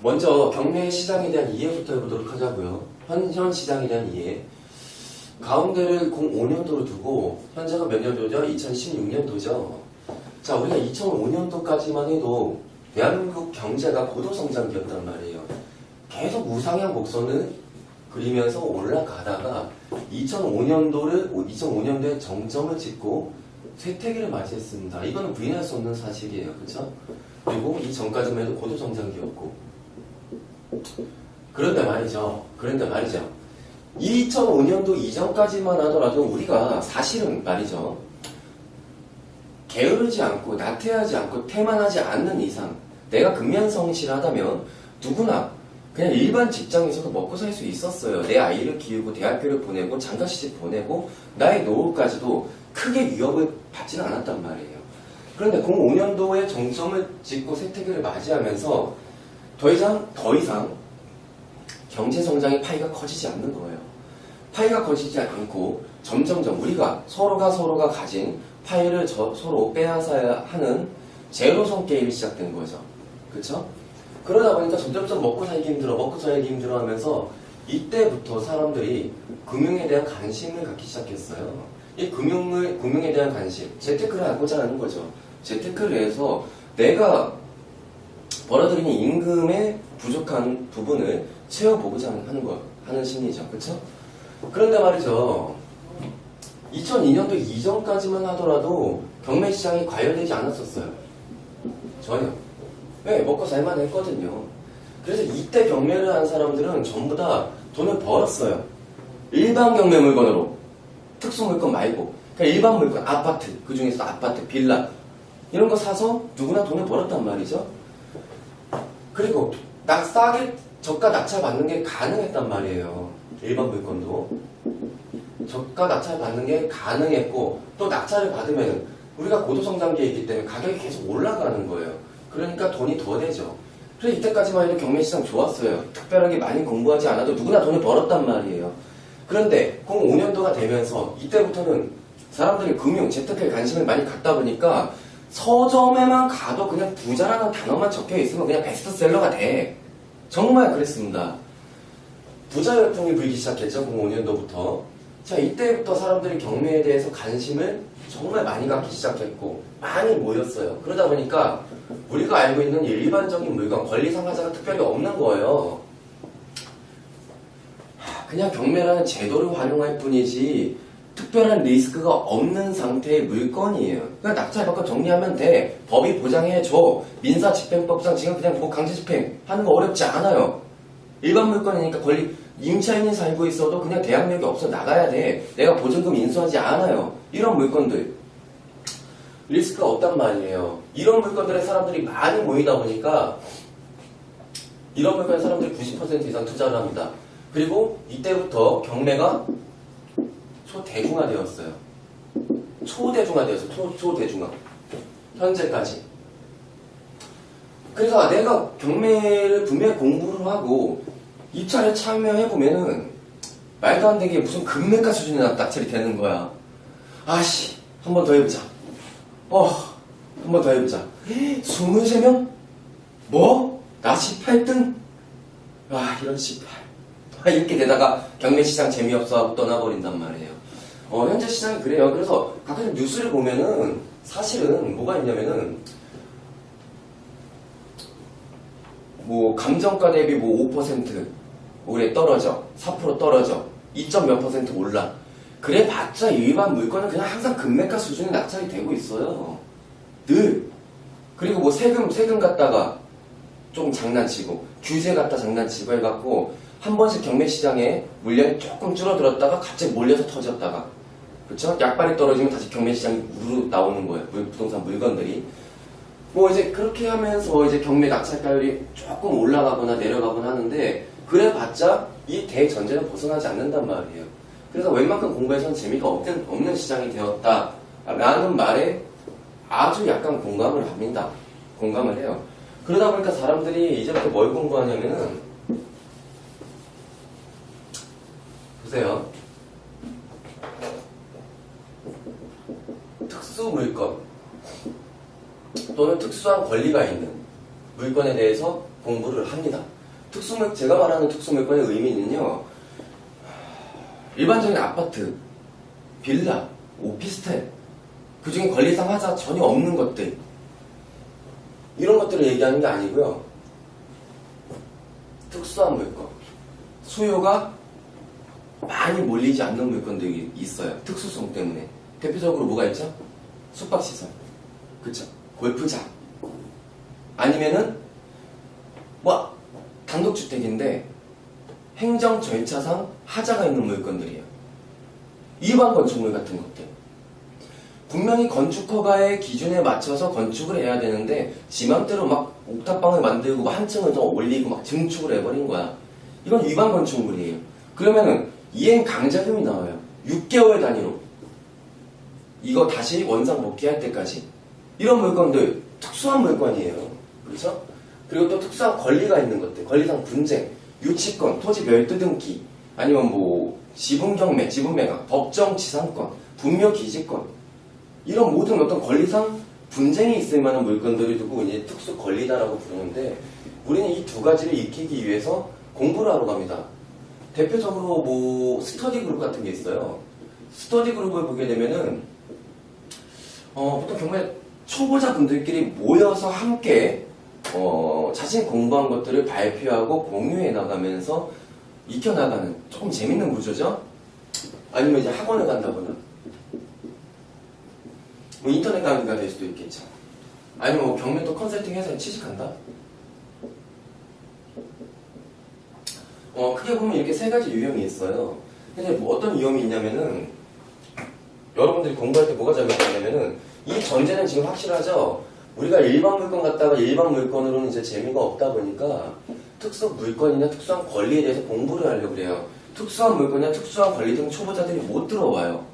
먼저 경매 시장에 대한 이해부터 해보도록 하자고요. 현 시장에 대한 이해. 가운데를 05년도로 두고 현재가 몇 년도죠? 2016년도죠. 자, 우리가 2005년도까지만 해도 대한민국 경제가 고도성장기였단 말이에요. 계속 우상향 곡선을 그리면서 올라가다가 2005년도에 정점을 찍고 쇠퇴기를 맞이했습니다. 이거는 부인할 수 없는 사실이에요. 그렇죠? 그리고 이 전까지만 해도 고도성장기였고. 그런데 말이죠. 2005년도 이전까지만 하더라도 우리가 사실은 말이죠. 게으르지 않고 나태하지 않고 태만하지 않는 이상 내가 근면성실하다면 누구나 그냥 일반 직장에서도 먹고 살 수 있었어요. 내 아이를 키우고 대학교를 보내고 장가시집 보내고 나의 노후까지도 크게 위협을 받지는 않았단 말이에요. 그런데 05년도에 정점을 찍고 쇠퇴기를 맞이하면서 더 이상 경제성장의 파이가 커지지 않는 거예요. 파이가 커지지 않고 점점점 우리가 서로가 가진 파이를 서로 빼앗아야 하는 제로섬 게임이 시작된 거죠. 그쵸? 그러다 보니까 점점점 먹고 살기 힘들어 하면서 이때부터 사람들이 금융에 대한 관심을 갖기 시작했어요. 이 금융에 대한 관심, 재테크를 하고자 하는 거죠. 재테크를 해서 내가 벌어들이는 임금의 부족한 부분을 채워보고자 하는 심리죠. 그쵸? 그런데 말이죠. 2002년도 이전까지만 하더라도 경매 시장이 과열되지 않았었어요. 전혀. 네, 먹고 살만 했거든요. 그래서 이때 경매를 한 사람들은 전부 다 돈을 벌었어요. 일반 경매 물건으로. 특수 물건 말고. 그러니까 일반 물건, 아파트, 그 중에서 아파트, 빌라 이런 거 사서 누구나 돈을 벌었단 말이죠. 그리고 싸게 저가 낙찰 받는 게 가능했단 말이에요. 일반 물건도. 저가 낙찰 받는 게 가능했고 또 낙찰을 받으면 우리가 고도성장기에 있기 때문에 가격이 계속 올라가는 거예요. 그러니까 돈이 더 되죠. 그래서 이때까지만 해도 경매시장 좋았어요. 특별하게 많이 공부하지 않아도 누구나 돈을 벌었단 말이에요. 그런데 05년도가 되면서 이때부터는 사람들이 금융, 재테크에 관심을 많이 갖다 보니까 서점에만 가도 그냥 부자라는 단어만 적혀 있으면 그냥 베스트셀러가 돼. 정말 그랬습니다. 부자 열풍이 불기 시작했죠. 05년도부터. 자, 이때부터 사람들이 경매에 대해서 관심을 정말 많이 갖기 시작했고 많이 모였어요. 그러다 보니까 우리가 알고 있는 일반적인 물건, 권리상하자가 특별히 없는 거예요. 그냥 경매라는 제도를 활용할 뿐이지 특별한 리스크가 없는 상태의 물건이에요. 그냥 낙찰받고 정리하면 돼. 법이 보장해줘. 민사집행법상 지금 그냥 뭐 강제집행 하는 거 어렵지 않아요. 일반 물건이니까 임차인이 살고 있어도 그냥 대항력이 없어 나가야 돼. 내가 보증금 인수하지 않아요. 이런 물건들. 리스크가 없단 말이에요. 이런 물건들에 사람들이 많이 모이다 보니까 이런 물건에 사람들이 90% 이상 투자를 합니다. 그리고 이때부터 경매가 초대중화되었어요. 초대중화. 현재까지. 그래서 내가 경매를 분명히 공부를 하고 입찰에 참여해보면은 말도 안 되게 무슨 금매가 수준의 낙찰이 되는 거야. 아씨, 한 번 더 해보자. 한 번 더 해보자. 23명? 뭐? 나 18등? 이런 18. 이렇게 되다가 경매시장 재미없어 하고 떠나버린단 말이에요. 현재 시장이 그래요. 그래서 가끔 뉴스를 보면은 사실은 뭐가 있냐면은 뭐 감정가 대비 뭐 5% 올해 떨어져, 4% 떨어져, 2점 몇 % 올라. 그래 봤자 일반 물건은 그냥 항상 금매가 수준의 낙찰이 되고 있어요. 늘. 그리고 뭐 세금 갖다가 좀 장난치고 규제 갖다 장난치고 해갖고 한 번씩 경매시장에 물량이 조금 줄어들었다가 갑자기 몰려서 터졌다가, 그쵸? 약발이 떨어지면 다시 경매시장이 우르르 나오는 거예요. 부동산 물건들이. 뭐 이제 그렇게 하면서 이제 경매 낙찰가율이 조금 올라가거나 내려가거나 하는데 그래봤자 이 대전제는 벗어나지 않는단 말이에요. 그래서 웬만큼 공부해서는 재미가 없는 시장이 되었다라는 말에 아주 약간 공감을 합니다. 공감을 해요. 그러다 보니까 사람들이 이제부터 뭘 공부하냐면은 보세요. 특수 물건 또는 특수한 권리가 있는 물건에 대해서 공부를 합니다. 제가 말하는 특수물건의 의미는요, 일반적인 아파트, 빌라, 오피스텔, 그 중에 권리상 하자가 전혀 없는 것들, 이런 것들을 얘기하는 게 아니고요. 특수한 물건, 수요가 많이 몰리지 않는 물건들이 있어요. 특수성 때문에. 대표적으로 뭐가 있죠? 숙박시설, 그쵸? 골프장, 아니면은 뭐 단독주택인데 행정 절차상 하자가 있는 물건들이에요. 일반 건축물 같은 것들. 분명히 건축허가의 기준에 맞춰서 건축을 해야 되는데 지 맘대로 막 옥탑방을 만들고 막 한 층을 더 올리고 막 증축을 해버린 거야. 이건 위반 건축물이에요. 그러면은 이행 강제금이 나와요. 6개월 단위로. 이거 다시 원상 복귀할 때까지. 이런 물건들 특수한 물건이에요. 그렇죠? 그리고 또 특수한 권리가 있는 것들. 권리상 분쟁, 유치권, 토지 별도등기, 아니면 뭐 지분경매, 지분매각, 법정지상권, 분묘기지권, 이런 모든 어떤 권리상 분쟁이 있을 만한 물건들을 두고 이제 특수 권리다라고 부르는데, 우리는 이 두 가지를 익히기 위해서 공부를 하러 갑니다. 대표적으로 뭐 스터디 그룹 같은 게 있어요. 스터디 그룹을 보게 되면은 보통 경매 초보자분들끼리 모여서 함께 자신이 공부한 것들을 발표하고 공유해 나가면서 익혀나가는 조금 재밌는 구조죠. 아니면 이제 학원을 간다거나 뭐 인터넷 강의가 될 수도 있겠죠. 아니면 뭐 경매도 컨설팅 회사에 취직한다. 크게 보면 이렇게 세 가지 유형이 있어요. 근데 뭐 어떤 위험이 있냐면은, 여러분들이 공부할 때 뭐가 잘못되냐면은, 이 전제는 지금 확실하죠? 우리가 일반 물건 갖다가 일반 물건으로는 이제 재미가 없다 보니까 특수 물건이나 특수한 권리에 대해서 공부를 하려고 그래요. 특수한 물건이나 특수한 권리 등 초보자들이 못 들어와요.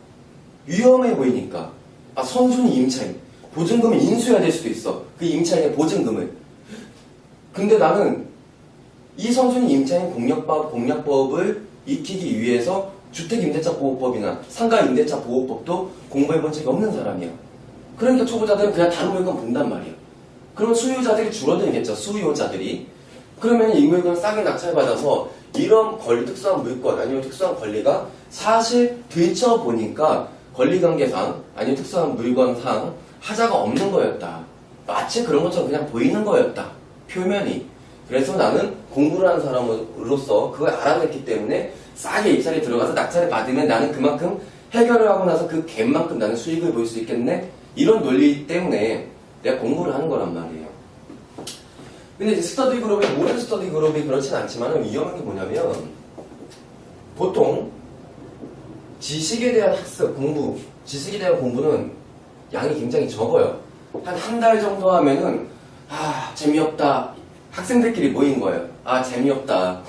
위험해 보이니까. 선순위 임차인. 보증금을 인수해야 될 수도 있어. 그 임차인의 보증금을. 근데 나는 이 선순위 임차인 공략법을 익히기 위해서 주택임대차보호법이나 상가임대차보호법도 공부해본 적이 없는 사람이야. 그러니까 초보자들은 그냥 다른 물건 본단 말이야. 그러면 수요자들이 줄어들겠죠. 수요자들이. 그러면 이 물건을 싸게 낙찰받아서 이런 특수한 물건 아니면 특수한 권리가 사실 들춰보니까 권리관계상 아니면 특수한 물건상 하자가 없는 거였다. 마치 그런 것처럼 그냥 보이는 거였다. 표면이. 그래서 나는 공부를 하는 사람으로서 그걸 알아냈기 때문에 싸게 입찰에 들어가서 낙찰을 받으면 나는 그만큼 해결을 하고 나서 그 갭만큼 나는 수익을 볼 수 있겠네? 이런 논리 때문에 내가 공부를 하는 거란 말이에요. 근데 이제 스터디 그룹이, 모든 스터디 그룹이 그렇진 않지만 위험한 게 뭐냐면, 보통 지식에 대한 학습, 공부, 지식에 대한 공부는 양이 굉장히 적어요. 한 달 정도 하면은 재미없다. 학생들끼리 모인 거예요. 재미없다.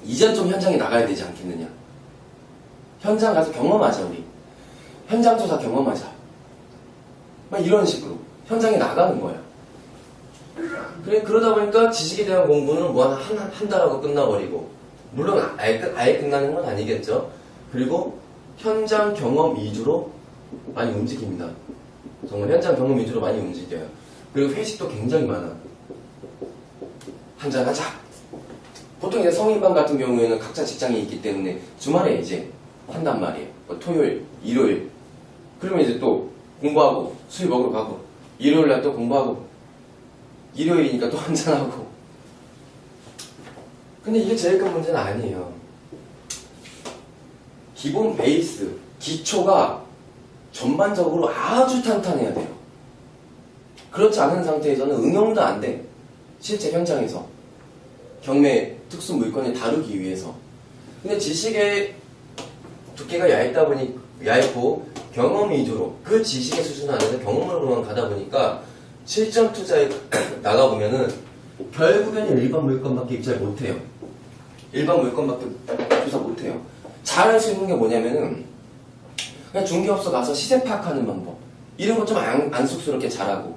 이젠 좀 현장에 나가야 되지 않겠느냐. 현장 가서 경험하자, 우리. 현장 조사 경험하자. 막 이런 식으로 현장에 나가는 거야. 그러다 보니까 지식에 대한 공부는 뭐 한 달하고 끝나버리고, 물론 아예 끝나는 건 아니겠죠. 그리고 현장 경험 위주로 많이 움직입니다. 정말 현장 경험 위주로 많이 움직여요. 그리고 회식도 굉장히 많아. 한잔하자. 보통 이제 성인반 같은 경우에는 각자 직장이 있기 때문에 주말에 이제 한단 말이에요. 토요일, 일요일. 그러면 이제 또 공부하고 술 먹으러 가고, 일요일 날 또 공부하고, 일요일이니까 또 한잔하고. 근데 이게 제일 큰 문제는 아니에요. 기본 베이스, 기초가 전반적으로 아주 탄탄해야 돼요. 그렇지 않은 상태에서는 응용도 안 돼. 실제 현장에서 경매 특수 물건을 다루기 위해서. 근데 지식의 두께가 얇고 경험 위주로 그 지식의 수준 안에서 경험으로만 가다 보니까 실전 투자에 나가보면은 결국에는 일반 물건밖에 입찰 못해요. 일반 물건밖에 조사 못해요. 잘할 수 있는 게 뭐냐면은 그냥 중개업소 가서 시세 파악하는 방법, 이런 거 좀 안 쑥스럽게 잘하고,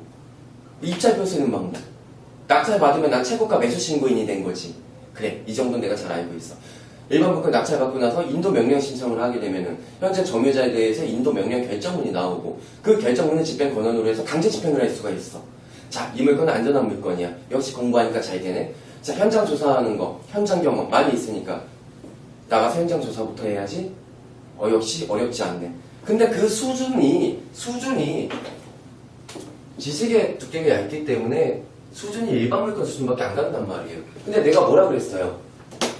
입찰표 쓰는 방법, 낙찰 받으면 난 최고가 매수 신고인이 된 거지. 그래, 이 정도는 내가 잘 알고 있어. 일반 물건 낙찰 받고 나서 인도 명령 신청을 하게 되면은 현재 점유자에 대해서 인도 명령 결정문이 나오고, 그 결정문을 집행 권한으로 해서 강제 집행을 할 수가 있어. 자, 이 물건은 안전한 물건이야. 역시 공부하니까 잘 되네. 자, 현장 조사하는 거, 현장 경험 많이 있으니까 나가서 현장 조사부터 해야지. 역시 어렵지 않네. 근데 그 수준이 지식의 두께가 얇기 때문에 수준이 일반 물건 수준밖에 안 간단 말이에요. 근데 내가 뭐라 그랬어요?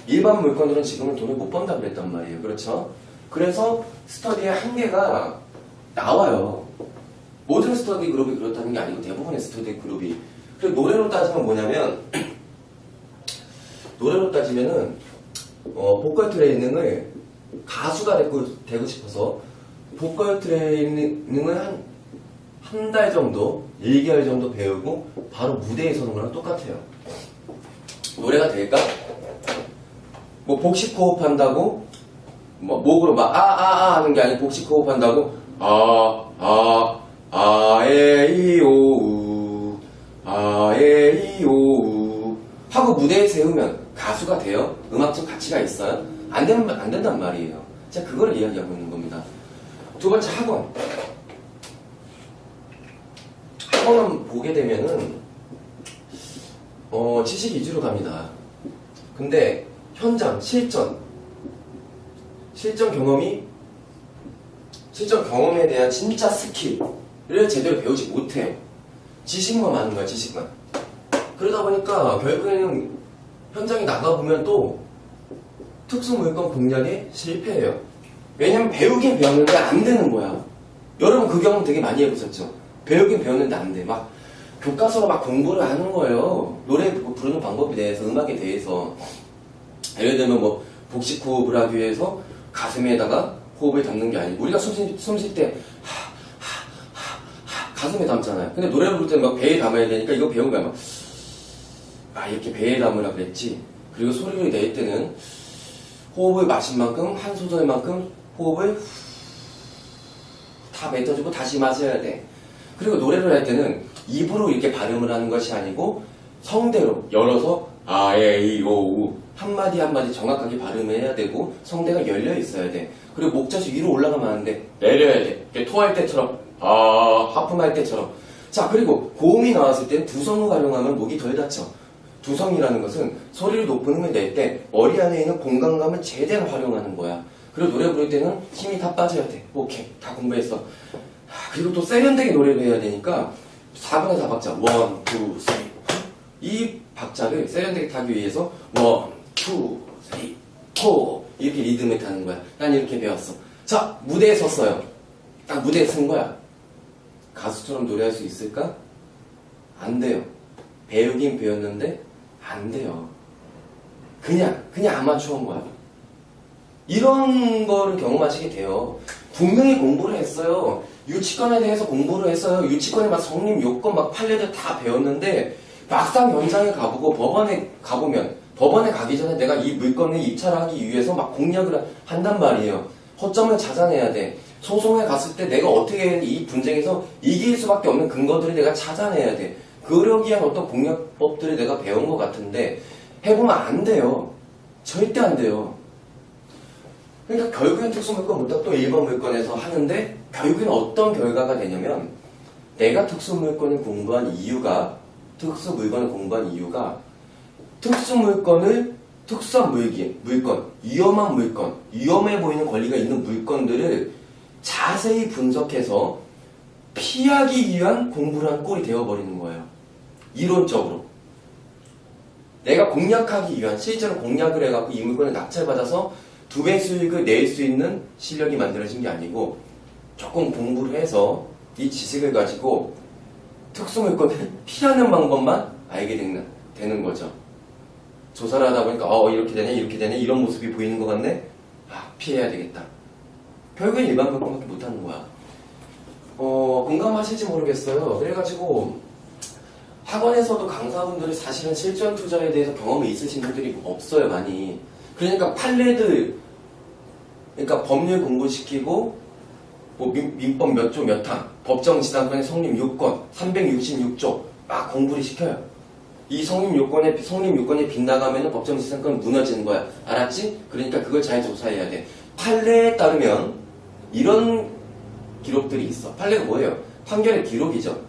일반 물건으로는 지금은 돈을 못 번다 그랬단 말이에요. 그렇죠? 그래서 스터디의 한계가 나와요. 모든 스터디 그룹이 그렇다는 게 아니고 대부분의 스터디 그룹이. 그리고 노래로 따지면 뭐냐면 노래로 따지면은 보컬 트레이닝을 가수가 되고 싶어서 보컬 트레이닝을 한 달 정도, 1개월 정도 배우고 바로 무대에 서는 거랑 똑같아요. 노래가 될까? 뭐 복식 호흡 한다고 뭐 목으로 막 하는 게 아니고 복식 호흡 한다고 아에이오우 아에이오우 하고 무대에 세우면 가수가 돼요? 음악적 가치가 있어요? 안 된단 말이에요. 제가 그걸 이야기하고 있는 겁니다. 두 번째 학원. 학원은 보게 되면은 지식 위주로 갑니다. 근데 현장, 실전 경험에 대한 진짜 스킬을 제대로 배우지 못해요. 지식만 많은 거야, 지식만. 그러다 보니까 결국에는 현장에 나가보면 또 특수물건 공략에 실패해요. 왜냐면 배우긴 배웠는데 안 되는 거야. 여러분 그 경험 되게 많이 해보셨죠? 배우긴 배웠는데 안 돼. 막 교과서로 막 공부를 하는 거예요. 노래 부르는 방법에 대해서, 음악에 대해서. 예를 들면 뭐 복식 호흡을 하기 위해서 가슴에다가 호흡을 담는 게 아니고 우리가 숨 쉴 때 가슴에 담잖아요. 근데 노래 부를 때는 막 배에 담아야 되니까 이거 배우면 막 이렇게 배에 담으라 그랬지. 그리고 소리를 낼 때는 호흡을 마신 만큼 한 소절만큼 호흡을 다 뱉어주고 다시 마셔야 돼. 그리고 노래를 할 때는 입으로 이렇게 발음을 하는 것이 아니고 성대로 열어서 아에이오우 한마디 한마디 정확하게 발음을 해야 되고 성대가 열려 있어야 돼. 그리고 목젖이 위로 올라가면 안 돼. 내려야 돼. 토할 때처럼 하품할 때처럼. 자, 그리고 고음이 나왔을 땐 두성을 활용하면 목이 덜 다쳐. 두성이라는 것은 소리를 높은 음을 낼 때 머리 안에 있는 공간감을 제대로 활용하는 거야. 그리고 노래 부를 때는 힘이 다 빠져야 돼. 오케이, 다 공부했어. 그리고 또 세련되게 노래를 해야 되니까 4분의 4박자 1, 2, 3 이 박자를 세련되게 타기 위해서 1, 2, 3, 4 이렇게 리듬을 타는 거야. 난 이렇게 배웠어. 자, 무대에 섰어요. 딱 무대에 쓴 거야. 가수처럼 노래할 수 있을까? 안 돼요. 배우긴 배웠는데 안 돼요. 그냥 아마추어인 거야. 이런 거를 경험하시게 돼요. 분명히 공부를 했어요. 유치권에 대해서 공부를 했어요. 유치권에 막 성립 요건 막 판례들 다 배웠는데 막상 현장에 가보고 법원에 가보면 법원에 가기 전에 내가 이 물건을 입찰하기 위해서 막 공략을 한단 말이에요. 허점을 찾아내야 돼. 소송에 갔을 때 내가 어떻게 이 분쟁에서 이길 수밖에 없는 근거들을 내가 찾아내야 돼. 그러기 위한 어떤 공략법들을 내가 배운 것 같은데 해보면 안 돼요. 절대 안 돼요. 그러니까 결국엔 특수물건 못하고 또 일반 물건에서 하는데 결국엔 어떤 결과가 되냐면 내가 특수물건을 공부한 이유가 특수한 물건, 위험한 물건, 위험해 보이는 권리가 있는 물건들을 자세히 분석해서 피하기 위한 공부를 한 꼴이 되어버리는 거예요. 이론적으로. 내가 공략하기 위한, 실제로 공략을 해갖고 이 물건을 낙찰받아서 2배 수익을 낼 수 있는 실력이 만들어진 게 아니고 조금 공부를 해서 이 지식을 가지고 특수물건을 피하는 방법만 알게 되는 거죠. 조사를 하다 보니까 이렇게 되네 이런 모습이 보이는 것 같네. 피해야 되겠다. 결국엔 일반 물건밖에 못하는 거야. 공감하실지 모르겠어요. 그래가지고 학원에서도 강사분들이 사실은 실전 투자에 대해서 경험이 있으신 분들이 없어요, 많이. 그러니까 판례들, 그러니까 법률 공부시키고 뭐 민법 몇 조 몇 항, 법정지상권의 성립 요건 366조 막 공부를 시켜요. 이 성립 요건이 빗나가면 법정지상권 무너지는 거야. 알았지? 그러니까 그걸 잘 조사해야 돼. 판례에 따르면 이런 기록들이 있어. 판례가 뭐예요? 판결의 기록이죠.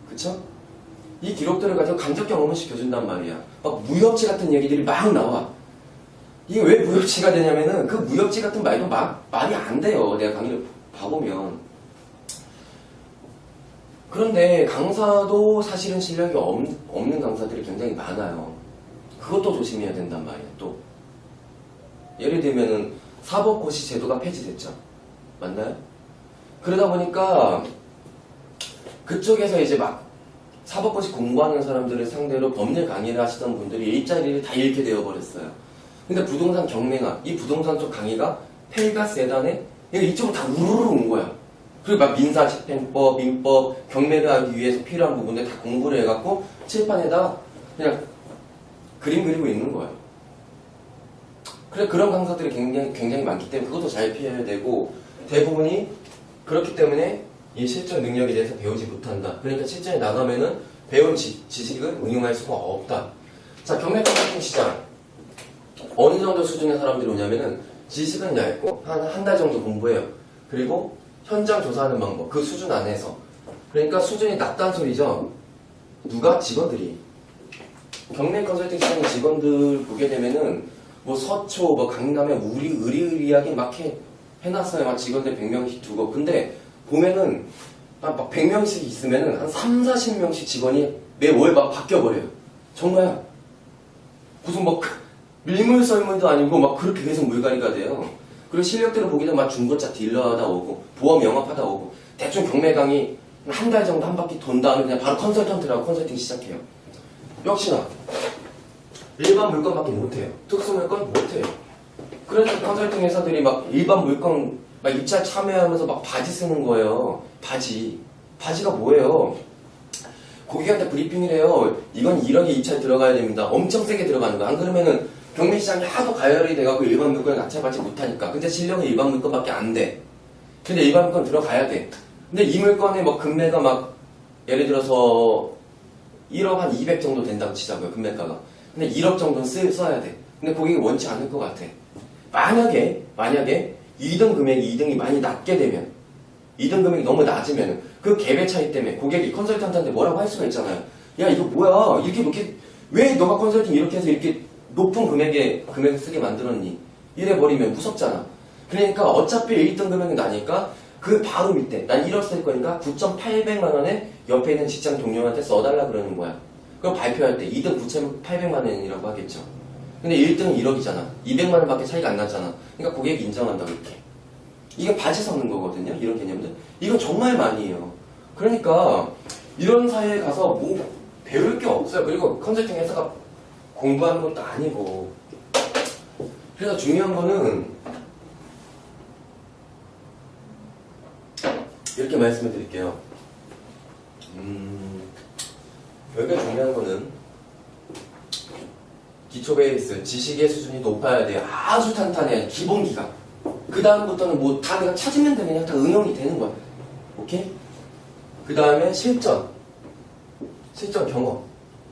그쵸? 이 기록들을 가지고 간접 경험을 시켜준단 말이야. 막 무협지 같은 얘기들이 막 나와. 이게 왜 무협지가 되냐면은 그 무협지 같은 말도 막 말이 안 돼요. 내가 강의를 봐보면. 그런데 강사도 사실은 실력이 없는 강사들이 굉장히 많아요. 그것도 조심해야 된단 말이야. 또 예를 들면은 사법고시 제도가 폐지됐죠. 맞나요? 그러다 보니까 그쪽에서 이제 막 사법고시 공부하는 사람들을 상대로 법률 강의를 하시던 분들이 일자리를 다 잃게 되어버렸어요. 근데 부동산 경매가, 이 부동산 쪽 강의가 폐가 세단에 이쪽으로 다 우르르 온 거야. 그리고 막 민사집행법, 민법, 경매를 하기 위해서 필요한 부분들 다 공부를 해갖고 칠판에다 그냥 그림 그리고 있는 거예요. 그래, 그런 강사들이 굉장히 많기 때문에 그것도 잘 피해야 되고, 대부분이 그렇기 때문에 이 실전 능력에 대해서 배우지 못한다. 그러니까 실전에 나가면은 배운 지식을 응용할 수가 없다. 자, 경매 컨설팅 시장. 어느 정도 수준의 사람들이 오냐면은 지식은 얇고 한 달 정도 공부해요. 그리고 현장 조사하는 방법, 그 수준 안에서. 그러니까 수준이 낮다는 소리죠. 누가? 직원들이. 경매 컨설팅 시장 직원들 보게 되면은 뭐 서초, 뭐 강남에 의리의리하게 막 해놨어요. 막 직원들 100명씩 두고. 근데 보면은 막 100명씩 있으면은 한 3, 40명씩 직원이 매월 막 바뀌어버려요. 정말 무슨 뭐 밀물썰물도 아니고 막 그렇게 계속 물갈이가 돼요. 그리고 실력들을 보게 되면 막 중고차 딜러하다 오고 보험 영업하다 오고 대충 경매 강의 한 달 정도 한 바퀴 돈 다음에 그냥 바로 컨설턴트라고 컨설팅 시작해요. 역시나 일반 물건밖에 못해요. 특수 물건 못해요. 그래서 컨설팅 회사들이 막 일반 물건 막 입찰 참여하면서 막 바지 쓰는 거예요. 바지가 뭐예요? 고객한테 브리핑을 해요. 이건 1억에 입찰 들어가야 됩니다. 엄청 세게 들어가는 거. 안 그러면은 경매 시장이 하도 가열이 돼갖고 일반 물건을 낙찰받지 못하니까. 근데 실력은 일반 물건밖에 안 돼. 근데 일반 물건 들어가야 돼. 근데 이 물건의 뭐 금매가 막 예를 들어서 1억 한 200 정도 된다고 치자고요. 금매가가. 근데 1억 정도는 써야 돼. 근데 고객이 원치 않을 것 같아. 만약에 2등 금액이 2등이 많이 낮게 되면 2등 금액이 너무 낮으면 그 갭의 차이 때문에 고객이 컨설턴트한테 뭐라고 할 수가 있잖아요. 야 이거 뭐야 이렇게 왜 너가 컨설팅 이렇게 해서 이렇게 높은 금액을 쓰게 만들었니? 이래버리면 무섭잖아. 그러니까 어차피 1등 금액이 나니까 그 바로 밑에 난 1억 쓸 거니까 9,800만 원에 옆에 있는 직장 동료한테 써달라 그러는 거야. 그럼 발표할 때 2등 9,800만 원이라고 하겠죠. 근데 1등은 1억이잖아. 200만 원밖에 차이가 안 났잖아. 그러니까 고객이 인정한다고 이렇게. 이게 바지 섞는 거거든요. 이런 개념들. 이건 정말 많이 해요. 그러니까 이런 사회에 가서 뭐 배울 게 없어요. 그리고 컨설팅 회사가 공부하는 것도 아니고. 그래서 중요한 거는 이렇게 말씀을 드릴게요. 여기가 중요한 거는 기초 베이스, 지식의 수준이 높아야 돼요. 아주 탄탄해야 기본기가. 그 다음부터는 뭐 다 내가 찾으면 되면 그냥 다 응용이 되는 거야. 오케이? 그 다음에 실전 경험.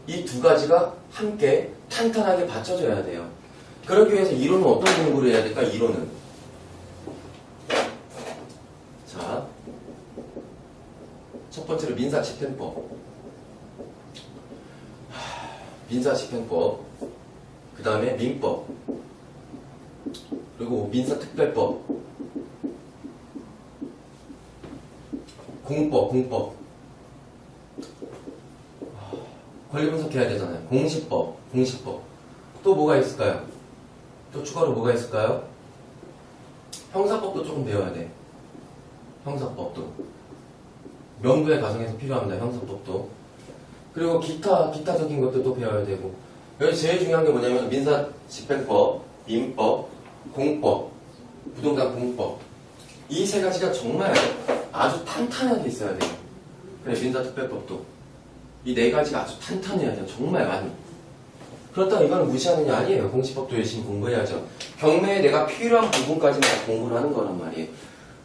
이 두 가지가 함께 탄탄하게 받쳐줘야 돼요. 그러기 위해서 이론은 어떤 공부를 해야 될까? 이론은. 자, 첫 번째로 민사집행법. 민사집행법. 그 다음에 민법. 그리고 민사특별법. 공법. 권리분석해야 되잖아요. 공시법. 또 뭐가 있을까요? 또 추가로 뭐가 있을까요? 형사법도 조금 배워야 돼. 형사법도. 명부의 과정에서 필요합니다. 형사법도. 그리고 기타적인 것들도 배워야 되고. 여기 제일 중요한 게 뭐냐면 민사집행법, 민법, 공법, 부동산 공법. 이 세 가지가 정말 아주 탄탄하게 있어야 돼요. 그래, 민사특별법도. 이 네 가지가 아주 탄탄해야 돼요. 정말 많이. 그렇다고 이거는 무시하는 게 아니에요. 공시법도 열심히 공부해야죠. 경매에 내가 필요한 부분까지만 공부를 하는 거란 말이에요.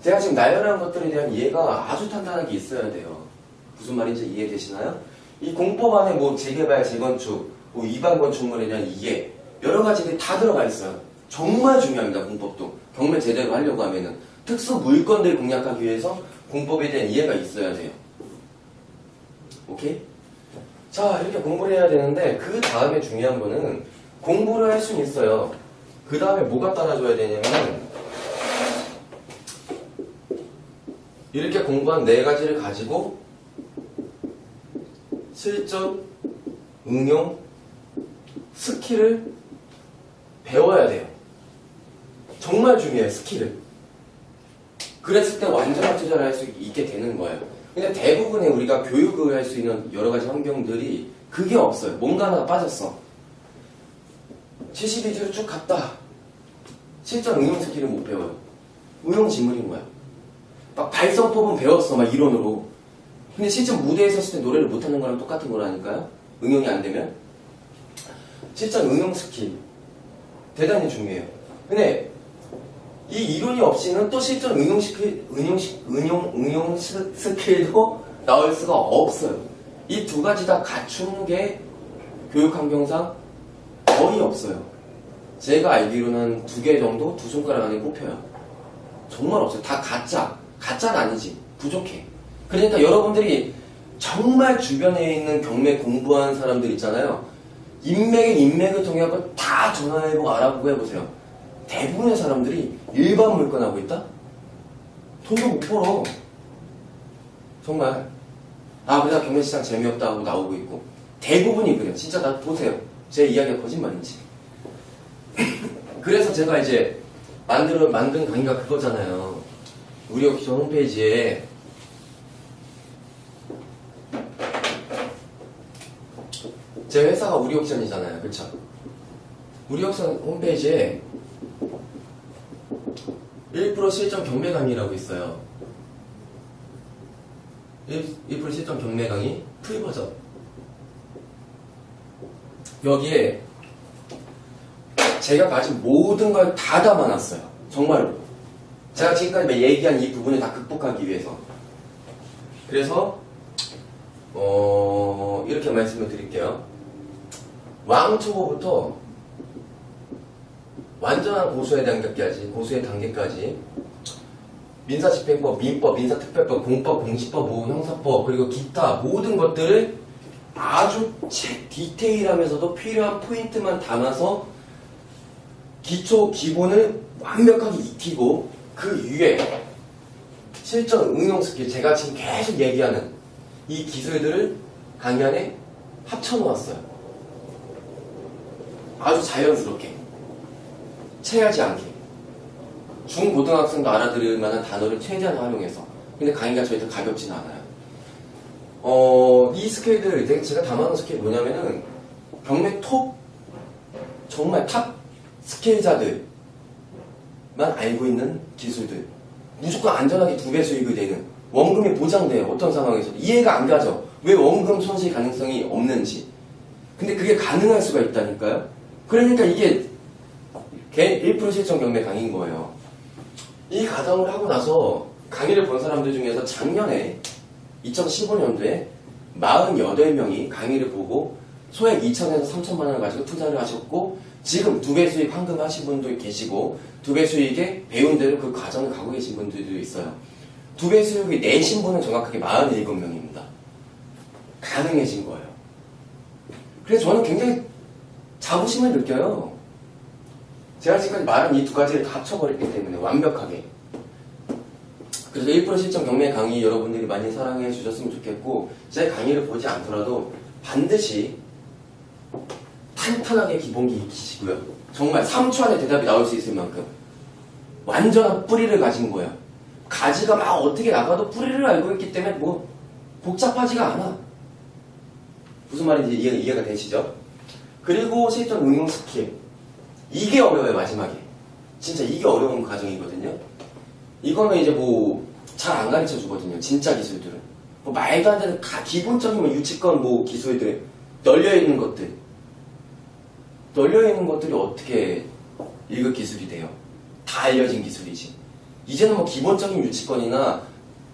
제가 지금 나열한 것들에 대한 이해가 아주 탄탄하게 있어야 돼요. 무슨 말인지 이해되시나요? 이 공법 안에 뭐 재개발, 재건축, 뭐 위반 건축물에 대한 이해, 여러 가지들이 다 들어가 있어요. 정말 중요합니다. 공법도. 경매 제대로 하려고 하면은. 특수 물건들을 공략하기 위해서 공법에 대한 이해가 있어야 돼요. 오케이? 자, 이렇게 공부를 해야 되는데 그 다음에 중요한 거는 공부를 할 수는 있어요. 그 다음에 뭐가 따라줘야 되냐면 이렇게 공부한 4가지를 가지고 실전, 응용, 스킬을 배워야 돼요. 정말 중요해요, 스킬을. 그랬을 때 완전한 투자를 할 수 있게 되는 거예요. 근데 대부분의 우리가 교육을 할 수 있는 여러 가지 환경들이 그게 없어요. 뭔가 하나 빠졌어. 72주를 쭉 갔다. 실전 응용 스킬을 못 배워요. 응용 지물인 거야. 막 발성법은 배웠어, 막 이론으로. 근데 실전 무대에 섰을 때 노래를 못하는 거랑 똑같은 거라니까요? 응용이 안 되면. 실전 응용 스킬. 대단히 중요해요. 근데 이 이론이 없이는 또 실전 응용 스킬도 나올 수가 없어요. 이 2가지 다 갖춘 게 교육 환경상 거의 없어요. 제가 알기로는 2개 정도 2손가락 안에 꼽혀요. 정말 없어요. 다 가짜. 가짜는 아니지. 부족해. 그러니까 여러분들이 정말 주변에 있는 경매 공부한 사람들 있잖아요. 인맥을 통해 다 전화해보고 알아보고 해보세요. 대부분의 사람들이 일반 물건하고 있다? 돈도 못 벌어. 정말. 아, 그래서 경매시장 재미없다 하고 나오고 있고. 대부분이 그래요. 진짜 다 보세요. 제 이야기가 거짓말인지. 그래서 제가 이제 만든 강의가 그거잖아요. 우리 옥션 홈페이지에 제 회사가 우리 옥션이잖아요. 그쵸? 우리 옥션 홈페이지에 1% 실전 경매 강의라고 있어요. 1% 실전 경매 강의 프리 버전. 여기에 제가 가진 모든 걸 다 담아놨어요. 정말로. 제가 지금까지 얘기한 이 부분을 다 극복하기 위해서. 그래서 이렇게 말씀을 드릴게요. 왕초보부터 완전한 고수의 단계까지 민사집행법, 민법, 민사특별법, 공법, 공시법, 형사법, 그리고 기타 모든 것들을 아주 디테일하면서도 필요한 포인트만 담아서 기본을 완벽하게 익히고 그 위에 실전 응용 스킬, 제가 지금 계속 얘기하는 이 기술들을 강의 안에 합쳐놓았어요. 아주 자연스럽게, 체하지 않게, 중고등학생도 알아들을 만한 단어를 최대한 활용해서. 근데 강의가 절대 가볍진 않아요. 이 스킬들, 제가 담아놓은 스킬이 뭐냐면은 경매 정말 탑 스킬자들만 알고 있는 기술들. 무조건 안전하게 2배 수익을 내는, 원금이 보장돼요. 어떤 상황에서도 이해가 안 가죠. 왜 원금 손실 가능성이 없는지. 근데 그게 가능할 수가 있다니까요. 그러니까 이게 1% 실전 경매 강의인 거예요. 이 과정을 하고 나서 강의를 본 사람들 중에서 작년에 2015년도에 48명이 강의를 보고 소액 2천에서 3천만 원을 가지고 투자를 하셨고, 지금 2배 수익 황금 하신 분도 계시고 2배 수익에 배운 대로 그 과정을 가고 계신 분들도 있어요. 2배 수익이 내신 분은 정확하게 47명입니다. 가능해진 거예요. 그래서 저는 굉장히 자부심을 느껴요. 제가 지금까지 말한 이 2가지를 다 합쳐버렸기 때문에 완벽하게. 그래서 1% 실전 경매 강의 여러분들이 많이 사랑해 주셨으면 좋겠고, 제 강의를 보지 않더라도 반드시 탄탄하게 기본기 익히시고요. 정말 3초 안에 대답이 나올 수 있을 만큼 완전한 뿌리를 가진 거예요. 가지가 막 어떻게 나가도 뿌리를 알고 있기 때문에 뭐 복잡하지가 않아. 무슨 말인지 이해가 되시죠? 그리고 실전 응용 스킬. 이게 어려워요, 마지막에. 진짜 이게 어려운 과정이거든요. 이거는 이제 뭐 잘 안 가르쳐 주거든요. 진짜 기술들은. 뭐 말도 안 되는 기본적인 뭐 유치권 뭐 기술들, 널려있는 것들이 어떻게 1급 기술이 돼요? 다 알려진 기술이지. 이제는 뭐 기본적인 유치권이나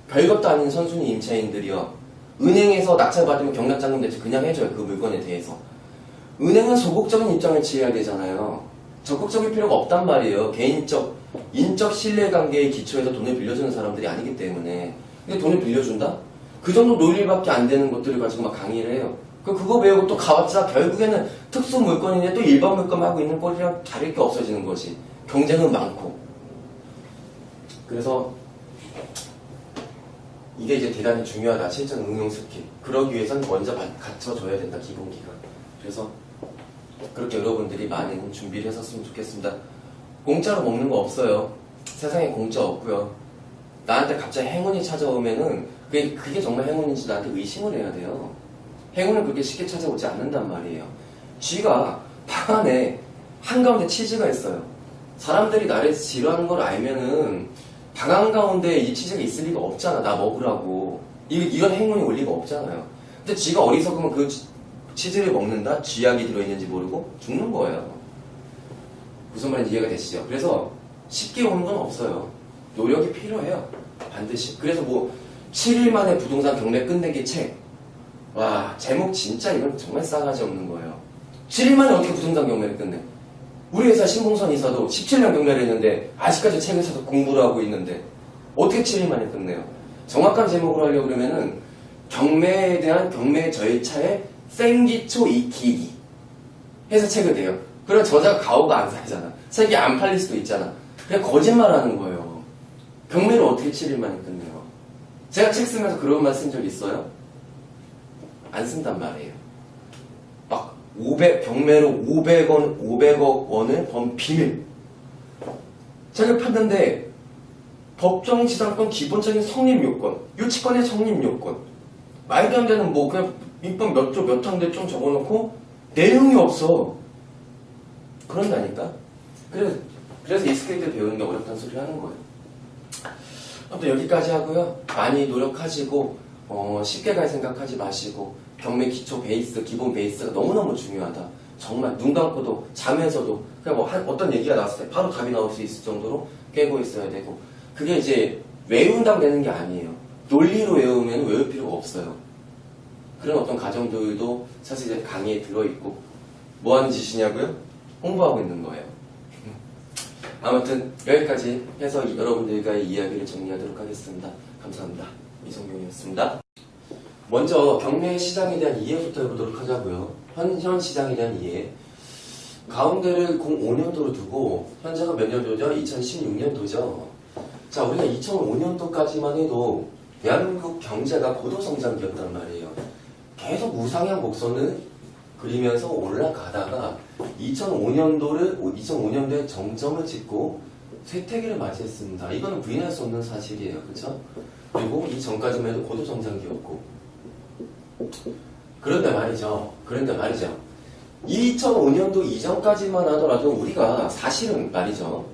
별것도 아닌 선순위 임차인들이요. 은행에서 낙찰받으면 경락장님 대체 그냥 해줘요. 그 물건에 대해서. 은행은 소극적인 입장을 취해야 되잖아요. 적극적일 필요가 없단 말이에요. 인적 신뢰관계의 기초에서 돈을 빌려주는 사람들이 아니기 때문에. 근데 돈을 빌려준다? 그 정도 논리밖에 안 되는 것들을 가지고 막 강의를 해요. 그거 배우고 또 가봤자 결국에는 특수 물건인데 또 일반 물건 하고 있는 꼴이랑 다를 게 없어지는 거지. 경쟁은 많고. 그래서 이게 이제 대단히 중요하다. 실전 응용 스킬. 그러기 위해서는 먼저 갖춰줘야 된다. 기본기가. 그래서 그렇게 여러분들이 많은 준비를 했었으면 좋겠습니다. 공짜로 먹는 거 없어요. 세상에 공짜 없고요. 나한테 갑자기 행운이 찾아오면은 그게 정말 행운인지 나한테 의심을 해야 돼요. 행운은 그렇게 쉽게 찾아오지 않는단 말이에요. 쥐가 방 안에 한가운데 치즈가 있어요. 사람들이 나를 지루하는 걸 알면은 방 한가운데 이 치즈가 있을 리가 없잖아. 나 먹으라고. 이건 행운이 올 리가 없잖아요. 근데 쥐가 어리석으면 그 치즈를 먹는다? 쥐약이 들어있는지 모르고 죽는 거예요. 무슨 말인지 이해가 되시죠? 그래서 쉽게 오는 건 없어요. 노력이 필요해요. 반드시. 그래서 7일 만에 부동산 경매 끝내기 책. 와, 제목 진짜 이건 정말 싸가지 없는 거예요. 7일 만에 어떻게 부동산 경매를 끝내? 우리 회사 신봉선 이사도 17년 경매를 했는데 아직까지 책을 사서 공부를 하고 있는데 어떻게 7일 만에 끝내요? 정확한 제목으로 하려고 그러면은 경매에 대한 경매 절차의 생기초 익히기 해서 책을 내요. 그럼 저자가 가오가 안 살잖아. 책이 안 팔릴 수도 있잖아. 그냥 거짓말하는 거예요. 경매를 어떻게 7일 만에 끝내요? 제가 책 쓰면서 그런 말 쓴 적 있어요? 안 쓴단 말이에요. 막 경매로 500억 원을 번 비밀. 책을 팠는데 법정지상권 기본적인 성립 요건, 유치권의 성립 요건, 말도 안 되는 그냥 민법 몇 조 몇 항들 좀 적어놓고 내용이 없어. 그런다니까. 그래서 이 스킬들 배우는 게 어렵다는 소리를 하는 거예요. 아무튼 여기까지 하고요. 많이 노력하시고 쉽게 갈 생각하지 마시고 경매 기초 베이스, 기본 베이스가 너무너무 중요하다. 정말 눈 감고도 자면서도 그냥 어떤 얘기가 나왔을 때 바로 답이 나올 수 있을 정도로 깨고 있어야 되고, 그게 이제 외운다고 되는 게 아니에요. 논리로 외우면 외울 필요가 없어요. 그런 어떤 과정들도 사실 이제 강의에 들어있고, 뭐 하는 짓이냐고요? 홍보하고 있는 거예요. 아무튼 여기까지 해서 여러분들과의 이야기를 정리하도록 하겠습니다. 감사합니다. 이성경이었습니다. 먼저 경매 시장에 대한 이해부터 해보도록 하자고요. 현 시장에 대한 이해. 가운데를 05년도로 두고 현재가 몇 년도죠? 2016년도죠. 자, 우리가 2005년도까지만 해도 대한민국 경제가 고도성장기였단 말이에요. 계속 우상향 곡선을 그리면서 올라가다가 2005년도에 정점을 찍고 쇠퇴기를 맞이했습니다. 이거는 부인할 수 없는 사실이에요. 그렇죠? 그리고 이 전까지만 해도 고도성장기였고, 그런데 말이죠. 2005년도 이전까지만 하더라도 우리가 사실은 말이죠.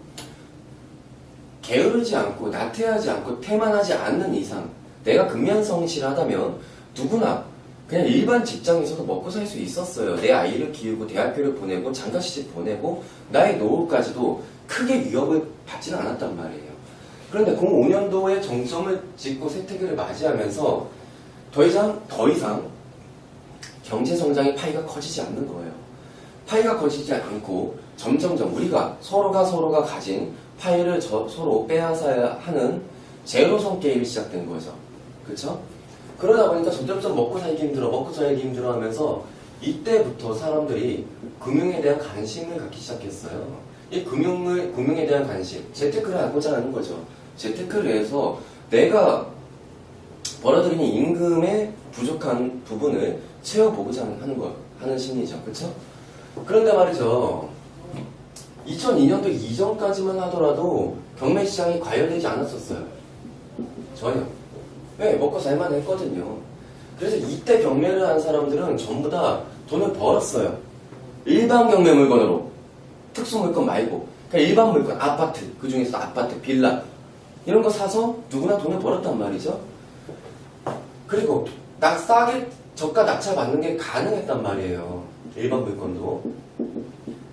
게으르지 않고 나태하지 않고 태만하지 않는 이상, 내가 근면성실하다면 누구나 그냥 일반 직장에서도 먹고 살 수 있었어요. 내 아이를 키우고 대학교를 보내고 장가시집 보내고 나의 노후까지도 크게 위협을 받지는 않았단 말이에요. 그런데 05년도에 정점을 찍고 쇠퇴기를 맞이하면서 더 이상 경제성장의 파이가 커지지 않는 거예요. 파이가 커지지 않고 점점점 우리가 서로가 가진 파이를 서로 빼앗아야 하는 제로섬 게임이 시작된 거죠. 그렇죠? 그러다 보니까 점점점 먹고 살기 힘들어 하면서 이때부터 사람들이 금융에 대한 관심을 갖기 시작했어요. 이 금융에 대한 관심, 재테크를 하고자 하는 거죠. 재테크를 해서 내가 벌어들이는 임금의 부족한 부분을 채워보고자 하는 심리죠. 그쵸? 그런데 말이죠. 2002년도 이전까지만 하더라도 경매 시장이 과열되지 않았었어요. 전혀. 왜? 먹고 살만 했거든요. 그래서 이때 경매를 한 사람들은 전부 다 돈을 벌었어요. 일반 경매 물건으로. 특수 물건 말고. 그냥 일반 물건, 아파트, 그 중에서도 아파트, 빌라. 이런 거 사서 누구나 돈을 벌었단 말이죠. 그리고 싸게 저가 낙찰 받는 게 가능했단 말이에요. 일반 물건도.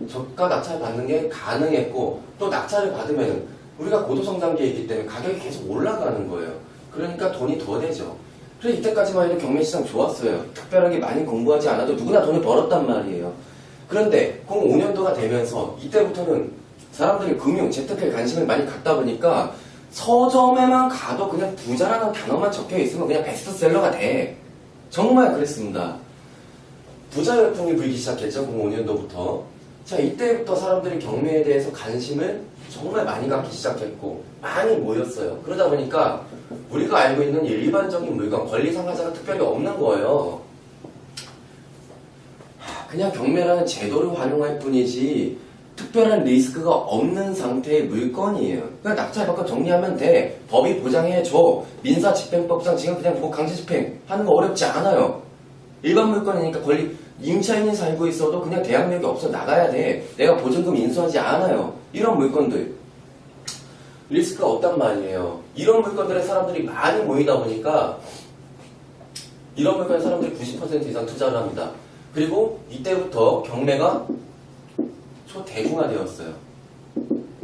저가 낙찰 받는 게 가능했고, 또 낙찰을 받으면 우리가 고도성장기에 있기 때문에 가격이 계속 올라가는 거예요. 그러니까 돈이 더 되죠. 그래서 이때까지만 해도 경매시장 좋았어요. 특별하게 많이 공부하지 않아도 누구나 돈을 벌었단 말이에요. 그런데 05년도가 되면서 이때부터는 사람들이 금융, 재테크에 관심을 많이 갖다 보니까 서점에만 가도 그냥 부자라는 단어만 적혀 있으면 그냥 베스트셀러가 돼. 정말 그랬습니다. 부자 열풍이 불기 시작했죠. 05년도부터. 자, 이때부터 사람들이 경매에 대해서 관심을 정말 많이 갖기 시작했고 많이 모였어요. 그러다 보니까 우리가 알고 있는 일반적인 물건, 권리상하자가 특별히 없는 거예요. 그냥 경매라는 제도를 활용할 뿐이지 특별한 리스크가 없는 상태의 물건이에요. 그냥 낙찰받고 정리하면 돼. 법이 보장해줘. 민사집행법상 지금 그냥 뭐 강제집행 하는 거 어렵지 않아요. 일반 물건이니까 권리, 임차인이 살고 있어도 그냥 대항력이 없어 나가야 돼. 내가 보증금 인수하지 않아요. 이런 물건들. 리스크가 없단 말이에요. 이런 물건들에 사람들이 많이 모이다 보니까 이런 물건에 사람들이 90% 이상 투자를 합니다. 그리고 이때부터 경매가 초대중화되었어요.